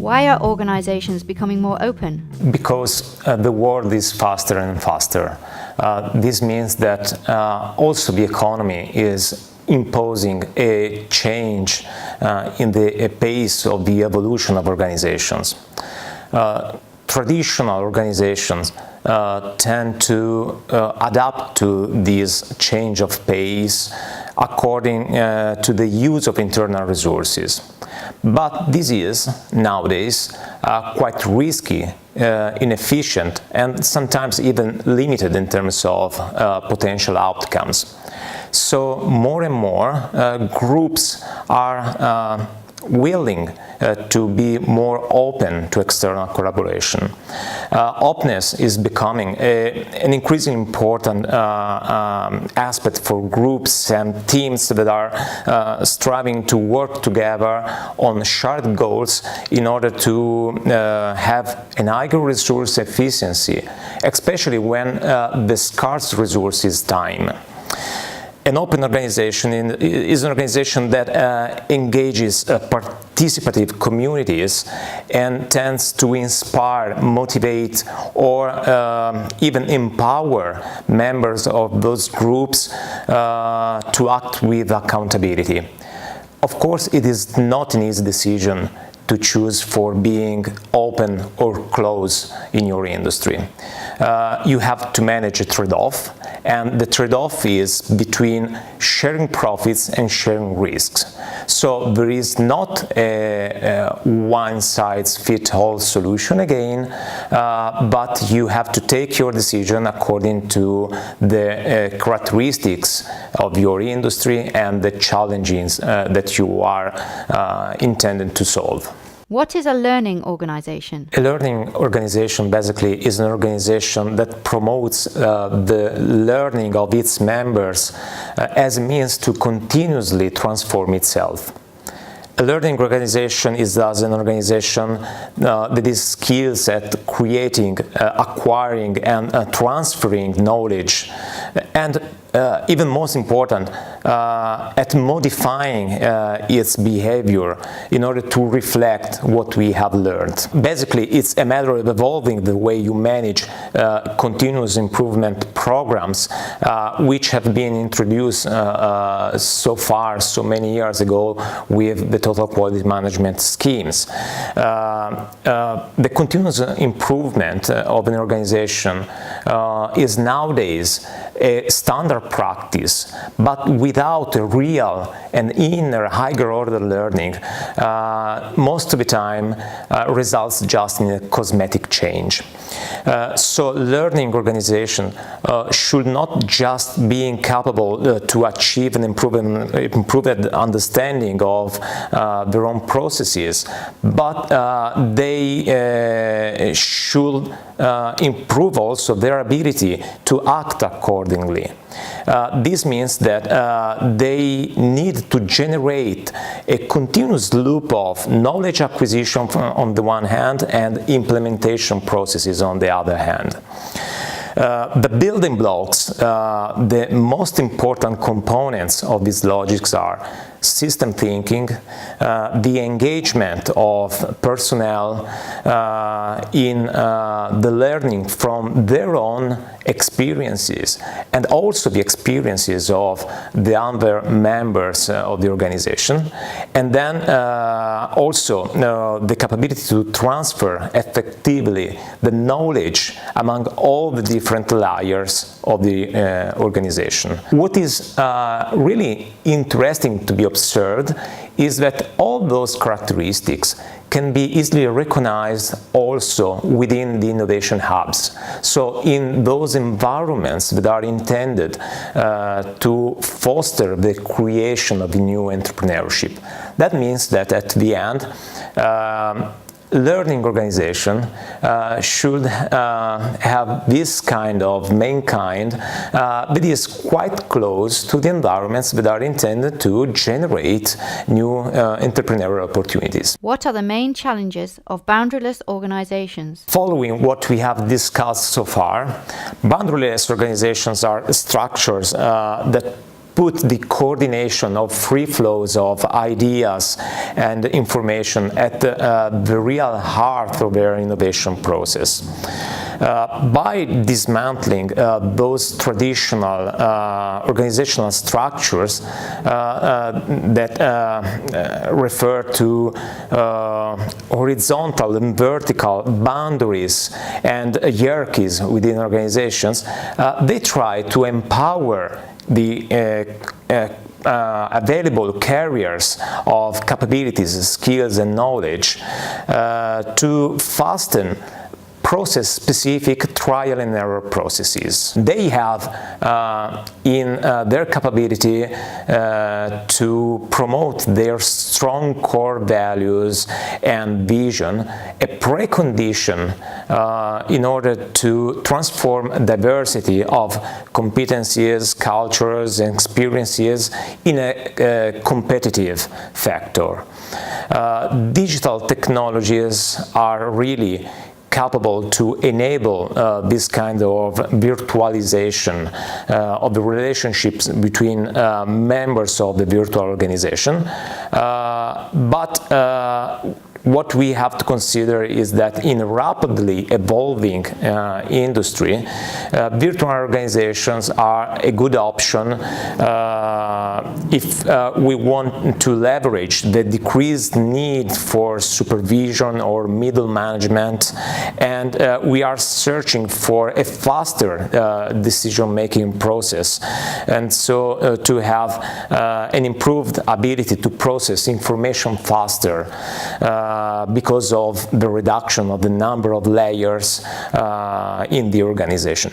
Why are organizations becoming more open? Because the world is faster and faster. This means that also the economy is imposing a change in the pace of the evolution of organizations. Traditional organizations tend to adapt to this change of pace according to the use of internal resources. But this is, nowadays, quite risky, inefficient, and sometimes even limited in terms of potential outcomes. So more and more groups are willing to be more open to external collaboration. Openness is becoming an increasingly important aspect for groups and teams that are striving to work together on shared goals in order to have an higher resource efficiency, especially when the scarce resource is time. An open organization is an organization that engages participative communities and tends to inspire, motivate, or even empower members of those groups to act with accountability. Of course, it is not an easy decision to choose for being open or closed in your industry. You have to manage a trade-off, and the trade-off is between sharing profits and sharing risks. So there is not a one-size-fits-all solution again, but you have to take your decision according to the characteristics of your industry and the challenges that you are intended to solve. What is a learning organization? A learning organization basically is an organization that promotes the learning of its members as a means to continuously transform itself. A learning organization is thus an organization that is skills at creating, acquiring, and transferring knowledge, and even most important, at modifying its behavior in order to reflect what we have learned. Basically, it's a matter of evolving the way you manage continuous improvement programs, which have been introduced so far, so many years ago, with the total quality management schemes. The continuous improvement of an organization is nowadays a standard practice, but without a real and inner higher order learning, most of the time results just in a cosmetic change. So learning organization should not just be capable to achieve an improved understanding of their own processes, but they should improve also their ability to act accordingly. This means that they need to generate a continuous loop of knowledge acquisition on the one hand and implementation processes on the other hand. The building blocks, the most important components of these logics are system thinking, the engagement of personnel in the learning from their own experiences, and also the experiences of the other members of the organization, and then also the capability to transfer effectively the knowledge among all the different layers of the organization. What is really interesting to be observed is that all those characteristics can be easily recognized also within the innovation hubs. So in those environments that are intended to foster the creation of new entrepreneurship. That means that at the end, learning organization should have this kind of main kind that is quite close to the environments that are intended to generate new entrepreneurial opportunities. What are the main challenges of boundaryless organizations? Following what we have discussed so far, boundaryless organizations are structures that put the coordination of free flows of ideas and information at the real heart of their innovation process. By dismantling those traditional organizational structures that refer to horizontal and vertical boundaries and hierarchies within organizations, they try to empower the available carriers of capabilities, skills and knowledge to fasten process-specific trial and error processes. They have in their capability to promote their strong core values and vision a precondition in order to transform diversity of competencies, cultures, and experiences in a competitive factor. Digital technologies are really capable to enable this kind of virtualization of the relationships between members of the virtual organization. But what we have to consider is that in a rapidly evolving industry, virtual organizations are a good option if we want to leverage the decreased need for supervision or middle management, and we are searching for a faster decision-making process, and so to have an improved ability to process information faster because of the reduction of the number of layers in the organization.